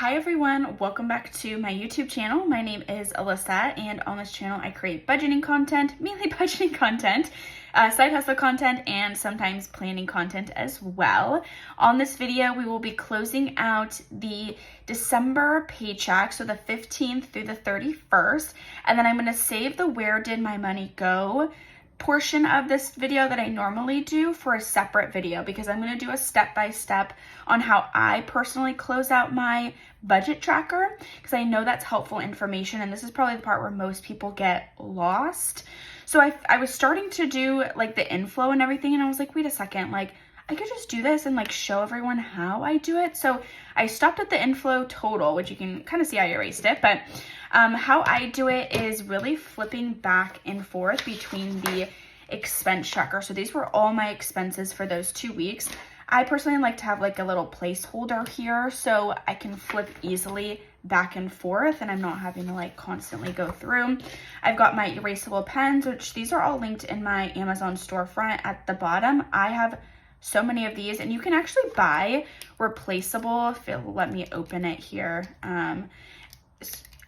Hi everyone, welcome back to my YouTube channel. My name is Alyssa, and on this channel I create budgeting content, mainly budgeting content, side hustle content, and sometimes planning content as well. On this video, we will be closing out the December paycheck, so the 15th through the 31st, and then I'm going to save the Where Did My Money Go portion of this video that I normally do for a separate video, because I'm going to do a step-by-step on how I personally close out my budget tracker, because I know that's helpful information, and this is probably the part where most people get lost. So I was starting to do like the inflow and everything, and I was like, wait a second, like I could just do this and like show everyone how I do it. So I stopped at the inflow total, which you can kind of see I erased it, but how I do it is really flipping back and forth between the expense tracker. So these were all my expenses for those 2 weeks. I personally like to have like a little placeholder here so I can flip easily back and forth and I'm not having to like constantly go through. I've got my erasable pens, which these are all linked in my Amazon storefront at the bottom. I have so many of these, and you can actually buy replaceable, if it'll let me open it here.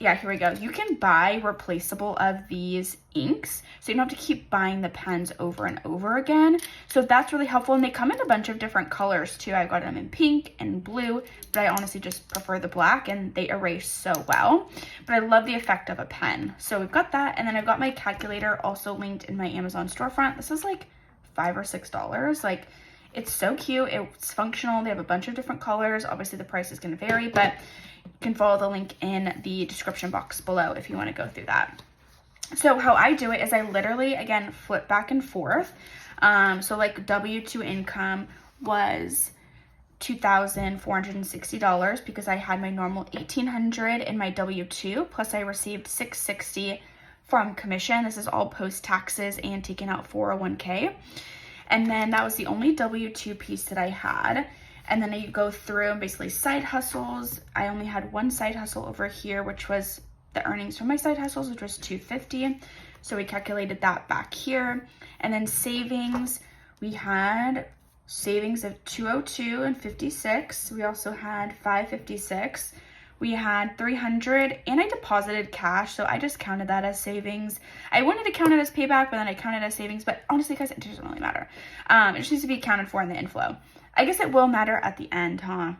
Yeah, here we go. You can buy replaceable of these inks, so you don't have to keep buying the pens over and over again. So that's really helpful, and they come in a bunch of different colors too. I got them in pink and blue, but I honestly just prefer the black, and they erase so well. But I love the effect of a pen. So we've got that, and then I've got my calculator also linked in my Amazon storefront. This is like $5 or $6. Like, it's so cute. It's functional. They have a bunch of different colors. Obviously, the price is going to vary, but you can follow the link in the description box below if you want to go through that. So how I do it is I literally, again, flip back and forth. So like W-2 income was $2,460 because I had my normal $1,800 in my W-2, plus I received $660 from commission. This is all post taxes and taking out 401k. And then that was the only W-2 piece that I had. And then you go through and basically side hustles. I only had one side hustle over here, which was the earnings from my side hustles, which was $250. So we calculated that back here. And then savings, we had savings of $202 and $56. We also had $556. We had $300, and I deposited cash, so I just counted that as savings. I wanted to count it as payback, but then I counted it as savings. But honestly, guys, it doesn't really matter. It just needs to be accounted for in the inflow. I guess it will matter at the end, huh?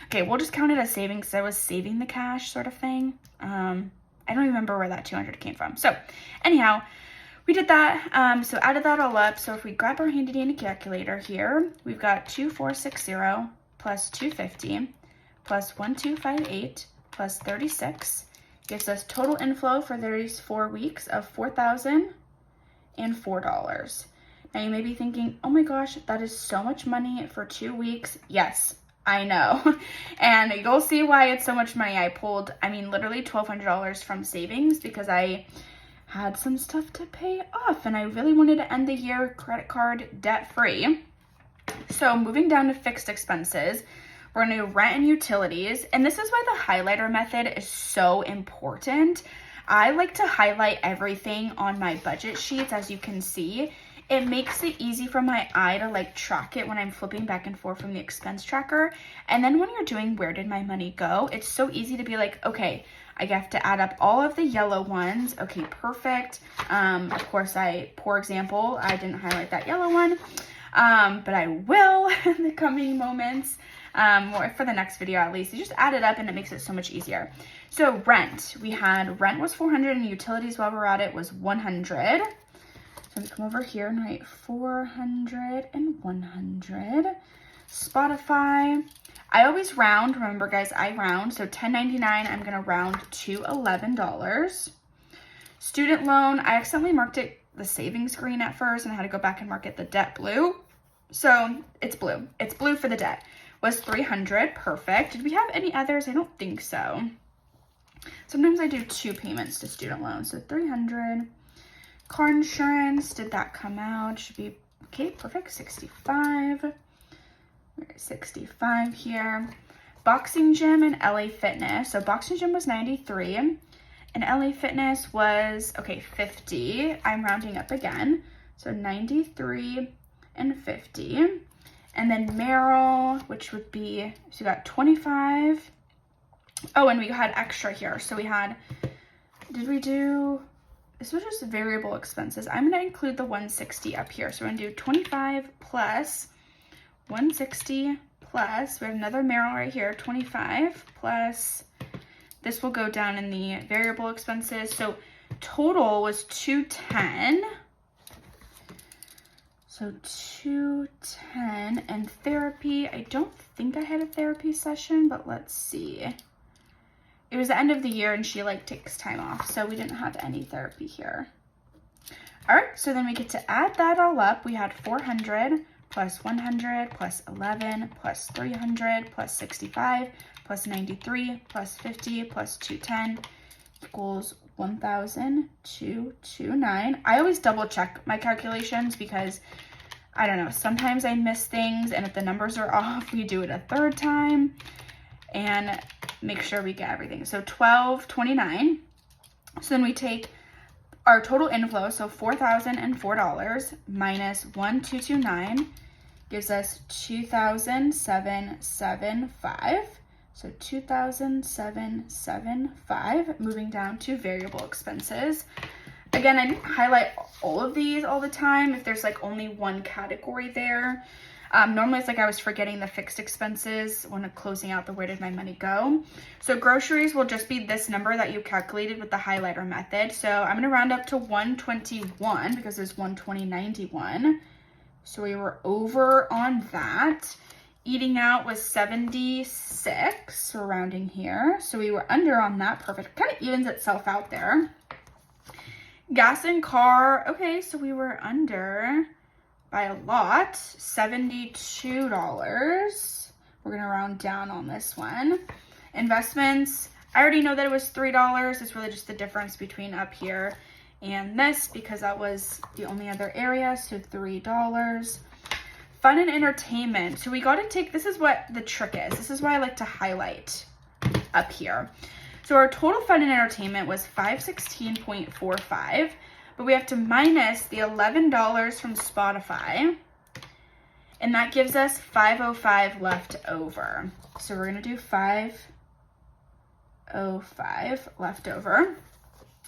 Okay, we'll just count it as savings because I was saving the cash sort of thing. I don't remember where that $200 came from. So anyhow, we did that. So added that all up. So if we grab our handy dandy calculator here, we've got 2,460 plus 250 plus 1,258 plus 36 gives us total inflow for these 4 weeks of $4,004. Now you may be thinking, oh my gosh, that is so much money for 2 weeks. Yes, I know. And you'll see why it's so much money. I pulled, literally $1,200 from savings because I had some stuff to pay off and I really wanted to end the year credit card debt free. So moving down to fixed expenses, we're going to do rent and utilities. And this is why the highlighter method is so important. I like to highlight everything on my budget sheets, as you can see. It makes it easy for my eye to like track it when I'm flipping back and forth from the expense tracker. And then when you're doing Where Did My Money Go, it's so easy to be like, okay, I have to add up all of the yellow ones. Okay, perfect. Of course, poor example, I didn't highlight that yellow one, but I will in the coming moments. Or for the next video at least. You just add it up and it makes it so much easier. So rent was $400 and utilities while we're at it was $100. So I'm gonna come over here and write $400 and $100. Spotify, I always round, remember guys, I round, so $10.99, I'm gonna round to $11. Student loan, I accidentally marked it the savings green at first and I had to go back and mark it the debt blue. So it's blue for the debt. Was $300, perfect. Did we have any others? I don't think so. Sometimes I do 2 payments to student loans, so $300. Car insurance, did that come out? Should be, okay, perfect, 65. 65 here. Boxing gym and LA Fitness. So boxing gym was 93 and LA Fitness was, okay, 50. I'm rounding up again. So 93 and 50. And then Merrill, which would be, so you got 25 Oh, and we had extra here. So we had, did we do, this was just variable expenses. I'm going to include the 160 up here. So we're going to do 25 plus 160 plus, we have another Merrill right here, 25 plus, this will go down in the variable expenses. So total was 210. So 210, and therapy, I don't think I had a therapy session, but let's see. It was the end of the year and she like takes time off, so we didn't have any therapy here. All right, so then we get to add that all up. We had 400 plus 100 plus 11 plus 300 plus 65 plus 93 plus 50 plus 210 equals 1,229. I always double check my calculations because I don't know, sometimes I miss things, and if the numbers are off, we do it a third time and make sure we get everything. So 1,229. So then we take our total inflow, so $4,004 minus 1,229 gives us 2,775. So 2,775, moving down to variable expenses. Again, I didn't highlight all of these all the time if there's like only one category there. Normally it's like I was forgetting the fixed expenses when closing out the where did my money go. So groceries will just be this number that you calculated with the highlighter method. So I'm going to round up to 121 because there's 120.91. So we were over on that. Eating out was 76, we're rounding here. So we were under on that, perfect. Kind of evens itself out there. Gas and car, okay, so we were under by a lot, $72. We're gonna round down on this one. Investments, I already know that it was $3. It's really just the difference between up here and this because that was the only other area, so $3. Fun and entertainment. So we got to take, this is what the trick is. This is why I like to highlight up here. So our total fun and entertainment was $516.45, but we have to minus the $11 from Spotify, and that gives us $505 left over. So we're going to do $505 left over.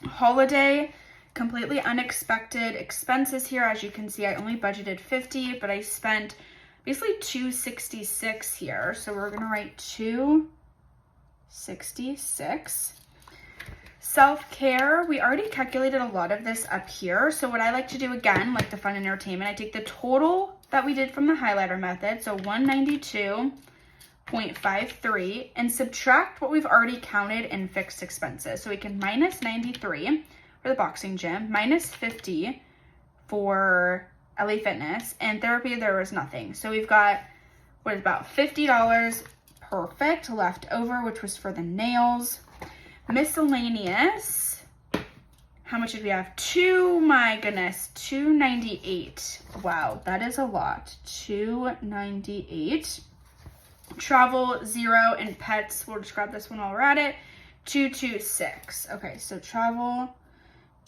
Holiday, completely unexpected expenses here. As you can see, I only budgeted 50, but I spent basically 266 here. So we're gonna write 266. Self-care, we already calculated a lot of this up here. So what I like to do again, like the fun and entertainment, I take the total that we did from the highlighter method, so 192.53, and subtract what we've already counted in fixed expenses. So we can minus 93 for the boxing gym, minus 50 for LA Fitness, and therapy, there was nothing. So we've got, what is about $50 perfect left over, which was for the nails. Miscellaneous, how much did we have? My goodness, $298. Wow, that is a lot. $298. Travel, 0, and pets, we'll just grab this one while we're at it. 226. Okay, so travel,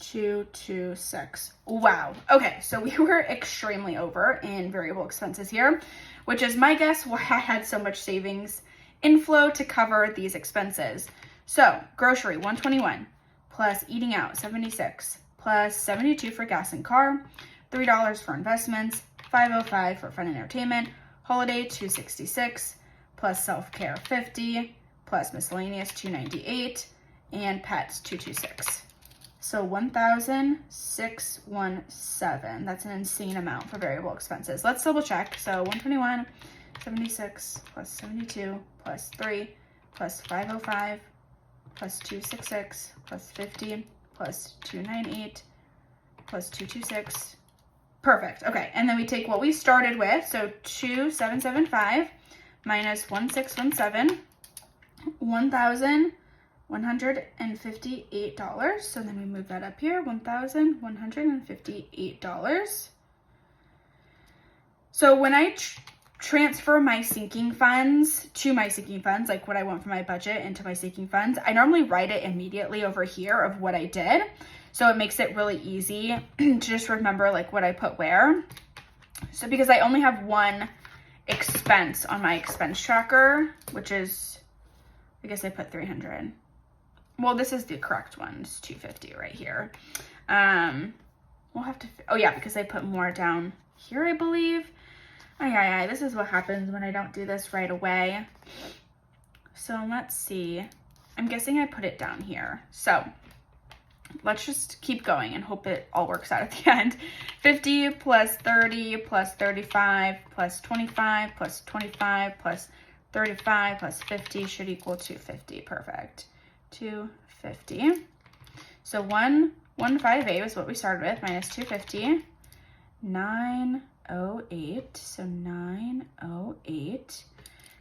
226. Wow. Okay, so we were extremely over in variable expenses here, which is my guess why I had so much savings inflow to cover these expenses. So grocery, 121, plus eating out, 76, plus 72 for gas and car, $3 for investments, $505 for fun and entertainment, holiday, 266, plus self-care, 50, plus miscellaneous, 298, and pets, 226. So 1,617. That's an insane amount for variable expenses. Let's double check. So 121, 76, plus 72, plus 3, plus 505, plus 266, plus 50, plus 298, plus 226. Perfect. Okay, and then we take what we started with, so 2,775 minus 1,617, $1,158. So then we move that up here, $1,158. So when I transfer my sinking funds to my sinking funds, like what I want for my budget into my sinking funds, I normally write it immediately over here of what I did. So it makes it really easy to just remember like what I put where. So because I only have one expense on my expense tracker, which is I guess I put 300. Well, this is the correct one. It's 250 right here. We'll have to, oh yeah, because I put more down here, I believe. Oh, this is what happens when I don't do this right away. So let's see. I'm guessing I put it down here. So let's just keep going and hope it all works out at the end. 50 plus 30 plus 35 plus 25 plus 25 plus 35 plus 50 should equal 250. Perfect. 250. So 158 was what we started with, minus 250. 908. So 908.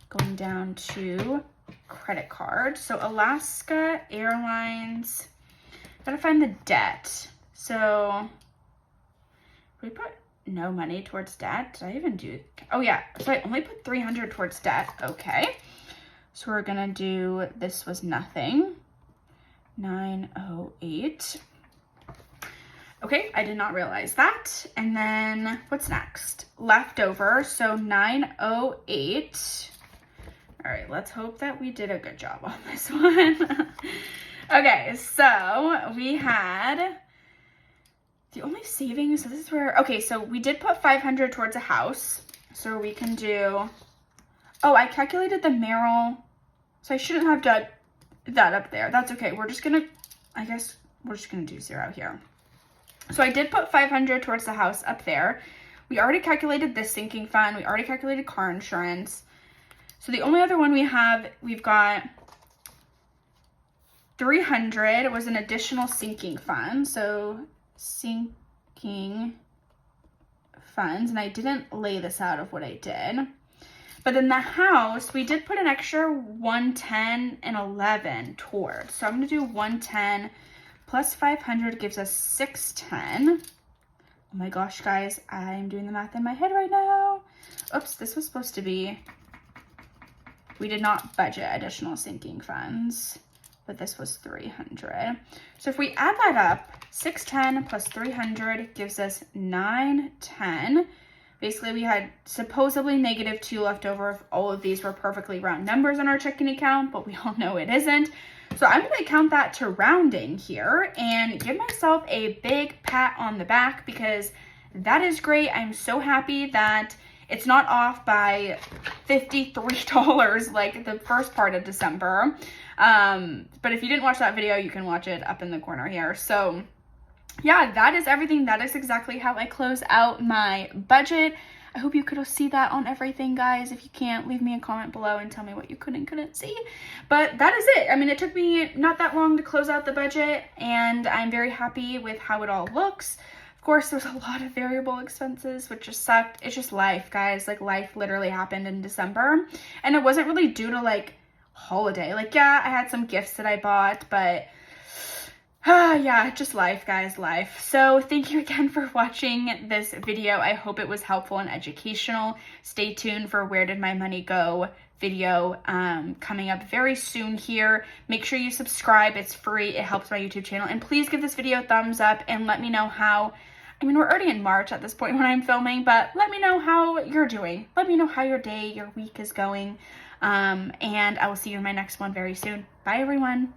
Going down to credit card. So Alaska Airlines. Gotta find the debt. So we put no money towards debt. Did I even do? Oh yeah. So I only put 300 towards debt. Okay. So we're gonna do, this was nothing. 908. Okay, I did not realize that. And then what's next? Leftover. So 908. All right, let's hope that we did a good job on this one. Okay, so we had the only savings. So this is where, okay, so we did put 500 towards a house. So we can do, oh, I calculated the Merrill. So I shouldn't have done that up there. That's okay. We're just gonna, I guess we're just gonna do 0 here. So I did put 500 towards the house up there. We already calculated this sinking fund. We already calculated car insurance. So the only other one we have, we've got 300 was an additional sinking fund. So sinking funds, and I didn't lay this out of what I did. But then the house, we did put an extra 110 and 11 towards. So I'm gonna do 110 plus 500 gives us 610. Oh my gosh, guys, I'm doing the math in my head right now. Oops, this was supposed to be, we did not budget additional sinking funds, but this was 300. So if we add that up, 610 plus 300 gives us 910. Basically, we had supposedly -2 left over if all of these were perfectly round numbers on our checking account, but we all know it isn't. So I'm going to count that to rounding here and give myself a big pat on the back because that is great. I'm so happy that it's not off by $53 like the first part of December. But if you didn't watch that video, you can watch it up in the corner here. So yeah, that is everything. That is exactly how I close out my budget. I hope you could see that on everything, guys. If you can't, leave me a comment below and tell me what you couldn't see. But that is it. I mean, it took me not that long to close out the budget, and I'm very happy with how it all looks. Of course, there's a lot of variable expenses, which just sucked. It's just life, guys. Like, life literally happened in December, and it wasn't really due to, like, holiday. Like, yeah, I had some gifts that I bought, but yeah, just life, guys, life. So thank you again for watching this video. I hope it was helpful and educational. Stay tuned for Where Did My Money Go video coming up very soon here. Make sure you subscribe. It's free. It helps my YouTube channel. And please give this video a thumbs up and let me know how, I mean, we're already in March at this point when I'm filming, but let me know how you're doing. Let me know how your day, your week is going. And I will see you in my next one very soon. Bye, everyone.